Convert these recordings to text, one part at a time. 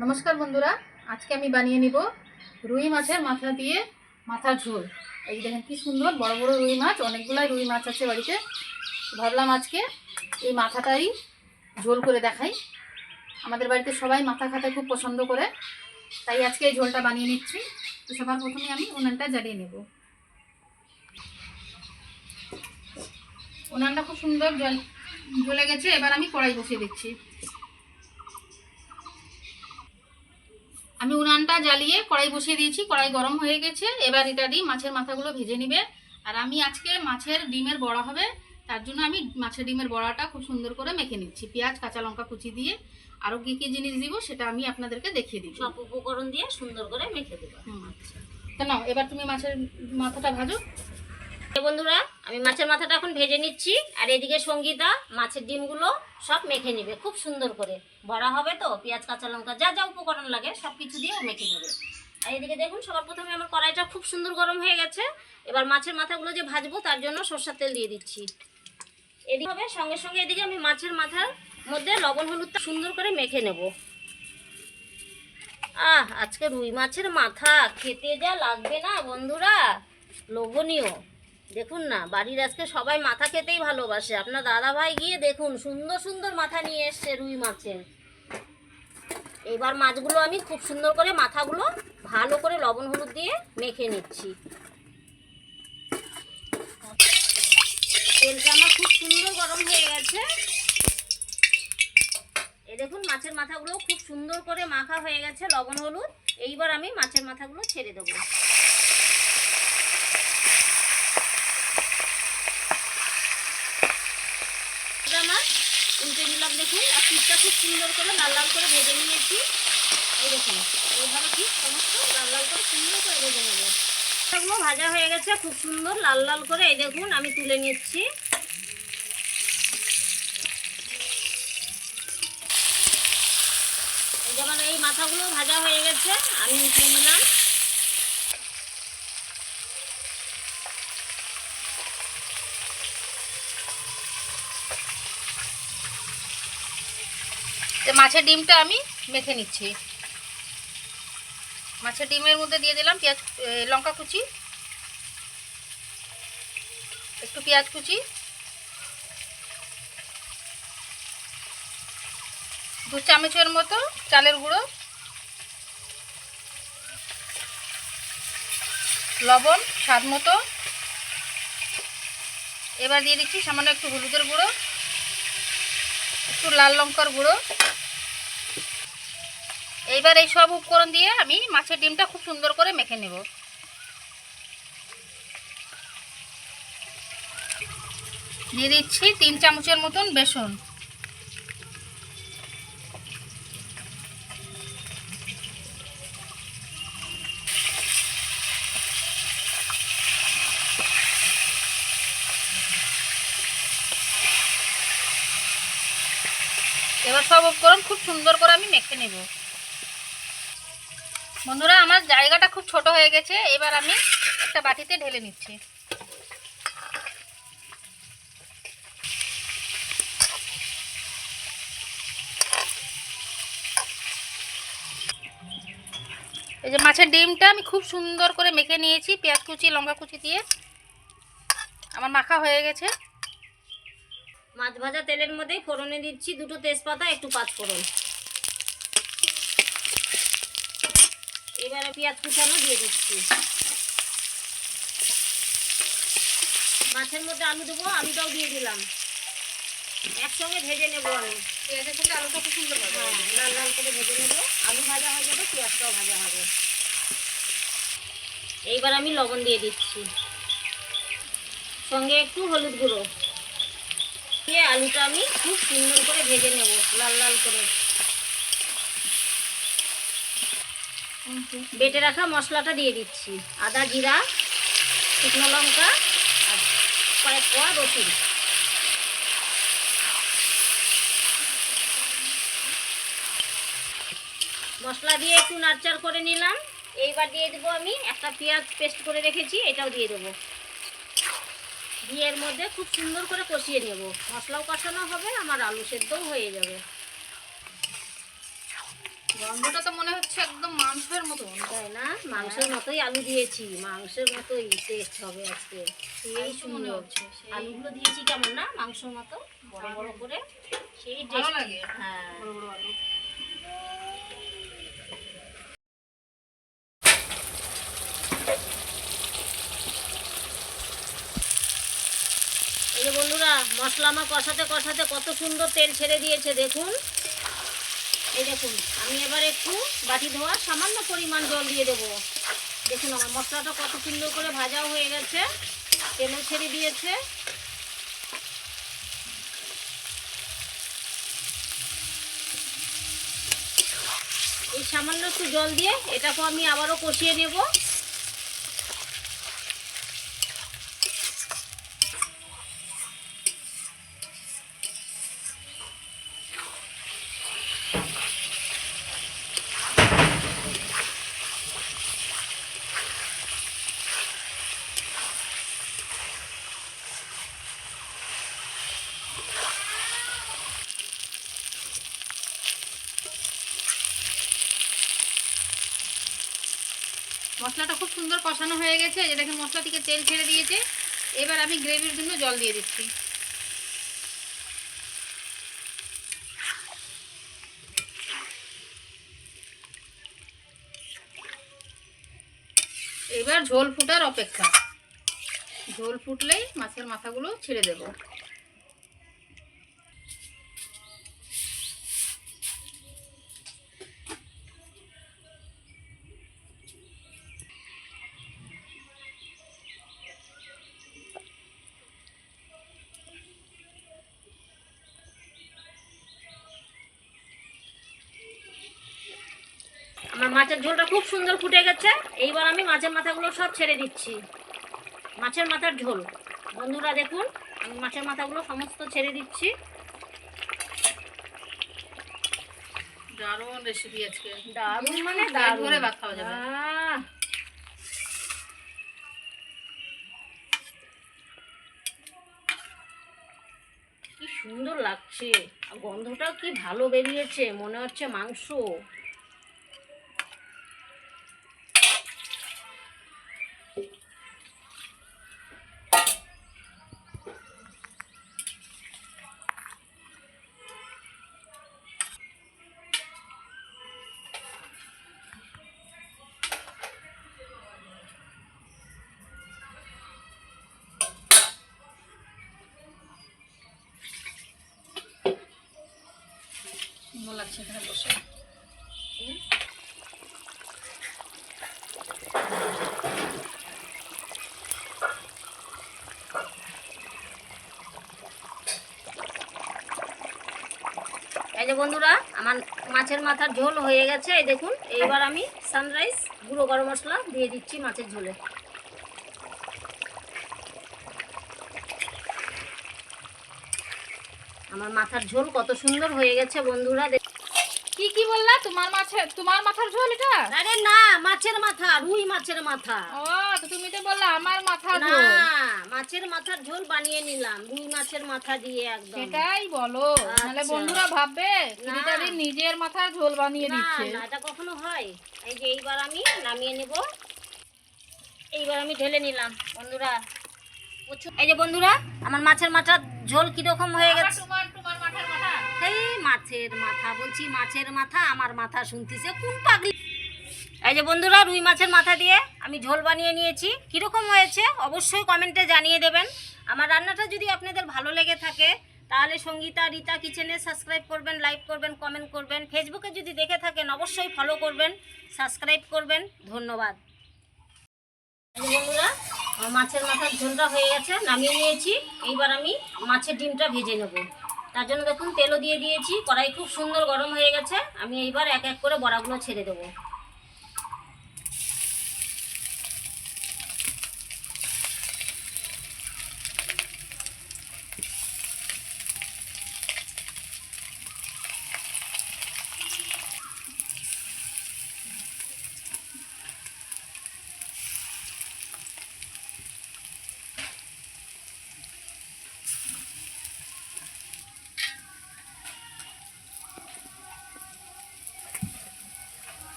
নমস্কার বন্ধুরা, আজকে আমি বানিয়ে নিব রুই মাছের মাথা দিয়ে মাথার ঝোল। এই দেখেন কি সুন্দর বড় বড় রুই মাছ, অনেকগুলাই রুই মাছ আছে বাড়িতে। ভাবলাম আজকে এই মাথাটাই ঝোল করে দেখাই। আমাদের বাড়িতে সবাই মাথা খেতে খুব পছন্দ করে, তাই আজকে এই ঝোলটা বানিয়ে নিচ্ছি। তো সবার প্রথমে আমি উনানটা জ্বালিয়ে নেব। উনানটা খুব সুন্দর জ্বলে গেছে, এবার আমি কড়াই বসিয়ে দিচ্ছি। আমি উনানটা জ্বালিয়ে কড়াই বসিয়ে দিয়েছি, কড়াই গরম হয়ে গেছে। এবার এটা দিয়ে মাছের মাথাগুলো ভেজে নিবে। আর আমি আজকে মাছের ডিমের বড়া হবে, তার জন্য আমি মাছের ডিমের বড়াটা খুব সুন্দর করে মেখে নিচ্ছি। পেঁয়াজ কাঁচা লঙ্কা কুচি দিয়ে আরও কী কী জিনিস দিব সেটা আমি আপনাদেরকে দেখিয়ে দিই। সব উপকরণ দিয়ে সুন্দর করে মেখে দেবো। তো নাও, এবার তুমি মাছের মাথাটা ভাজো। বন্ধুরা, আমি মাছের মাথাটা এখন ভেজে নিচ্ছি, আর এদিকে সঙ্গীতা মাছের ডিমগুলো সব মেখে নেবে খুব সুন্দর করে। বড়া হবে তো পেঁয়াজ কাঁচা লঙ্কা যা যা উপকরণ লাগে সব কিছু দিয়ে মেখে নেবে। আর এদিকে দেখুন, সবার প্রথমে আমার কড়াইটা খুব সুন্দর গরম হয়ে গেছে। এবার মাছের মাথাগুলো যে ভাজবো তার জন্য সরষের তেল দিয়ে দিচ্ছি। এদিকে হবে সঙ্গে সঙ্গে এদিকে আমি মাছের মাথার মধ্যে লবণ হলুদটা সুন্দর করে মেখে নেব। আজকে রুই মাছের মাথা খেতে যা লাগবে না বন্ধুরা, লোভনীয়। দেখুন না, বাড়ির আজকে সবাই মাথা খেতেই ভালোবাসে। আপনার দাদা ভাই গিয়ে দেখুন সুন্দর সুন্দর মাথা নিয়ে এসছে রুই মাছের। এবার মাছগুলো আমি খুব সুন্দর করে মাথাগুলো ভালো করে লবণ হলুদ দিয়ে মেখে নিচ্ছি। তেলটা আমার খুব সুন্দর গরম হয়ে গেছে। এই দেখুন মাছের মাথাগুলো খুব সুন্দর করে মাখা হয়ে গেছে লবণ হলুদ। এইবার আমি মাছের মাথাগুলো ছেড়ে দেবো। আমার উল্টে দিলাম, দেখুন আর পিঠটা খুব সুন্দর করে লাল লাল করে ভেজে নিয়েছি। এই দেখুন এইভাবে ঠিক সমস্ত লাল লাল করে সুন্দর করে ভেজে নেবো। এগুলো ভাজা হয়ে গেছে খুব সুন্দর লাল লাল করে। এই দেখুন আমি তুলে নিচ্ছি। যেমন এই মাথাগুলো ভাজা হয়ে গেছে, আমি উঠিয়ে নিলাম। মাছের ডিমটা আমি মেখে নিচ্ছি। মাছের ডিমের মধ্যে দিয়ে দিলাম পেঁয়াজ লঙ্কা কুচি, একটু পেঁয়াজ কুচি, 2 চামচের মতো চালের গুঁড়ো, লবণ স্বাদ মতো। এবার দিয়ে দিচ্ছি সামান্য একটু হলুদের গুঁড়ো, একটু লাল লঙ্কার গুঁড়ো। এইবার এই সব উপকরণ দিয়ে আমি মাছের ডিমটা খুব সুন্দর করে মেখে নেব। দিয়ে দিচ্ছি 3 চামচের মতন বেসন। এবার সব উপকরণ খুব সুন্দর করে আমি মেখে নেব। বন্ধুরা, আমার জায়গাটা খুব ছোট হয়ে গেছে, এবার আমি একটা বাটিতে ঢেলে নিচ্ছি। এই যে মাছের ডিমটা আমি খুব সুন্দর করে মেখে নিয়েছি পেঁয়াজ কুচি লঙ্কা কুচি দিয়ে। আমার মাখা হয়ে গেছে। মাছ ভাজা তেলের মধ্যে ফোড়নে দিচ্ছি 2টো তেজপাতা, একটু পাঁচফোড়ন। এবারে পেঁয়াজ কুচানো দিয়ে দিচ্ছি। মাছের মধ্যে আলু দেবো, আলুটাও দিয়ে দিলাম। একসঙ্গে ভেজে নেবো আমি। পেঁয়াজের সাথে আলুটা খুব সুন্দর হবে। লাল লাল করে ভেজে নেবো। আলু ভাজা হয়ে যাবে, পেঁয়াজটাও ভাজা হবে। এইবার আমি লবণ দিয়ে দিচ্ছি, সঙ্গে একটু হলুদ গুঁড়ো দিয়ে আলুটা আমি খুব সুন্দর করে ভেজে নেব লাল লাল করে। বেটে রাখা মশলাটা দিয়ে দিচ্ছি, আদা জিরা শুকনো লঙ্কা আর কয়েক কোয়া রসুন। মশলা দিয়ে একটু নাড়চাড় করে নিলাম। এইবার দিয়ে দেবো আমি একটা পেঁয়াজ পেস্ট করে রেখেছি, এটাও দিয়ে দেবো। দিয়ে এর মধ্যে খুব সুন্দর করে কষিয়ে নেব। মশলাও কষানো হবে, আমার আলু সেদ্ধও হয়ে যাবে। গন্ধটা তো মনে হচ্ছে একদম মাংসের মতো, তাই না? মাংসের মতোই আলু দিয়েছি, মাংসের মতোই টেস্ট হবে আজকে। সেই মনে সুন্দর হচ্ছে সেই আলুগুলো দিয়েছি কেমন না মাংসের মতো বড় বড় করে, সেই ভালো টেস্ট। লাগে হ্যাঁ, বড় বড় আলু। এই যে বন্ধুরা, মশলা আমার কষাতে কষাতে কত সুন্দর তেল ছেড়ে দিয়েছে দেখুন। এই দেখুন, আমি এবার একটু বাটি ধোয়া সামান্য পরিমাণ জল দিয়ে দেবো। দেখুন আমার মশলাটা কত সুন্দর করে ভাজাও হয়ে গেছে, তেলও ছেড়ে দিয়েছে। এই সামান্য একটু জল দিয়ে এটাকে আমি আবারও কষিয়ে নেব। মশলাটা খুব সুন্দর কষানো হয়ে গেছে, এই যে দেখেন মশলা থেকে তেল ছেড়ে দিয়েছে। এবার আমি গ্রেভির জন্য জল দিয়ে দিচ্ছি। এবার ঝোল ফুটার অপেক্ষা, ঝোল ফুটলেই মাছের মাথাগুলো ছেড়ে দেব। আমার মাছের ঝোলটা খুব সুন্দর ফুটে গেছে। এইবার আমি মাছের মাথাগুলো সব ছেড়ে দিচ্ছি। মাছের মাথার ঝোল বন্ধুরা দেখুন, আমি মাছের মাথাগুলো সমস্ত ছেড়ে দিচ্ছি। দারুণ রেসিপি আজকে, দারুণ মানে পেট দারুণ। ভরে ভাত খাওয়া যাবে। কি সুন্দর লাগছে, আর গন্ধটাও কি ভালো বেরিয়েছে, মনে হচ্ছে মাংস। সুন্দর লাগছে এখানে বসে। এই যে বন্ধুরা, আমার মাছের মাথার ঝোল হয়ে গেছে। এই দেখুন, এইবার আমি সানরাইজ গুঁড়ো গরম মশলা দিয়ে দিচ্ছি মাছের ঝোলে। আমার মাথার ঝোল কত সুন্দর হয়ে গেছে বন্ধুরা। কি কি বললা? তোমার মাথার ঝোল এটা? আরে না, মাছের মাথা, রুই মাছের মাথা। ও, তো তুমি তো বললা আমার মাথার না, ঝোল। মাছের মাথার ঝোল বানিয়ে নিলাম রুই মাছের মাথা দিয়ে একদম। সেটাই বলো, নাহলে আচ্ছা। বন্ধুরা ভাববে না। দিদারি নিজের মাথার ঝোল বানিয়ে না দিচ্ছে। না, এটা কখনো হয়? এই যে এইবার আমি নামিয়ে নেব। এইবার আমি ঢেলে নিলাম বন্ধুরা। এই যে বন্ধুরা, আমার মাছের মাথার ঝোল কিরকম হয়ে গেছে। তোমার মাথার মাথা। এই মাছের মাথা বলছি, মাছের মাথা, আমার মাথা শুনতিছে কোন পাগলি। এই যে বন্ধুরা, রুই মাছের মাথা দিয়ে আমি ঝোল বানিয়ে নিয়েছি। কীরকম হয়েছে অবশ্যই কমেন্টে জানিয়ে দেবেন। আমার রান্নাটা যদি আপনাদের ভালো লেগে থাকে তাহলে সঙ্গীতা রীতা কিচেনে সাবস্ক্রাইব করবেন, লাইক করবেন, কমেন্ট করবেন। ফেসবুকে যদি দেখে থাকেন অবশ্যই ফলো করবেন, সাবস্ক্রাইব করবেন। ধন্যবাদ। এই যে বন্ধুরা, আমার মাছের মাথার ঝোলটা হয়ে গেছে, নামিয়ে নিয়েছি। এইবার আমি মাছের ডিমটা ভেজে নেব। তার জন্য দেখুন তেলও দিয়ে দিয়েছি, কড়াই খুব সুন্দর গরম হয়ে গেছে। আমি এইবার এক এক করে বড়াগুলো ছেড়ে দেবো।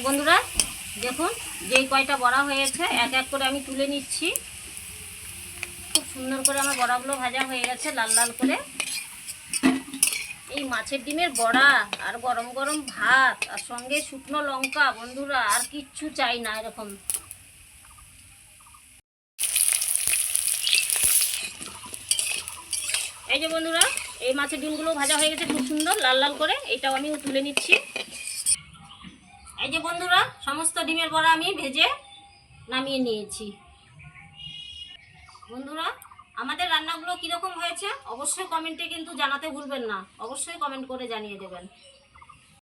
বন্ধুরা দেখুন যেই কয়টা বড়া হয়েছে এক এক করে আমি তুলে নিচ্ছি। খুব সুন্দর করে আমার বড়াগুলো ভাজা হয়ে গেছে লাল লাল করে। এই মাছের ডিমের বড়া আর গরম গরম ভাত আর সঙ্গে শুকনো লঙ্কা, বন্ধুরা আর কিচ্ছু চাই না এরকম। এই যে বন্ধুরা এই মাছের ডিমগুলো ভাজা হয়ে গেছে খুব সুন্দর লাল লাল করে, এটাও আমি তুলে নিচ্ছি। এই যে বন্ধুরা সমস্ত ডিমের বড়া আমি ভেজে নামিয়ে নিয়েছি। বন্ধুরা আমাদের রান্নাগুলো কীরকম হয়েছে অবশ্যই কমেন্টে কিন্তু জানাতে ভুলবেন না, অবশ্যই কমেন্ট করে জানিয়ে দেবেন।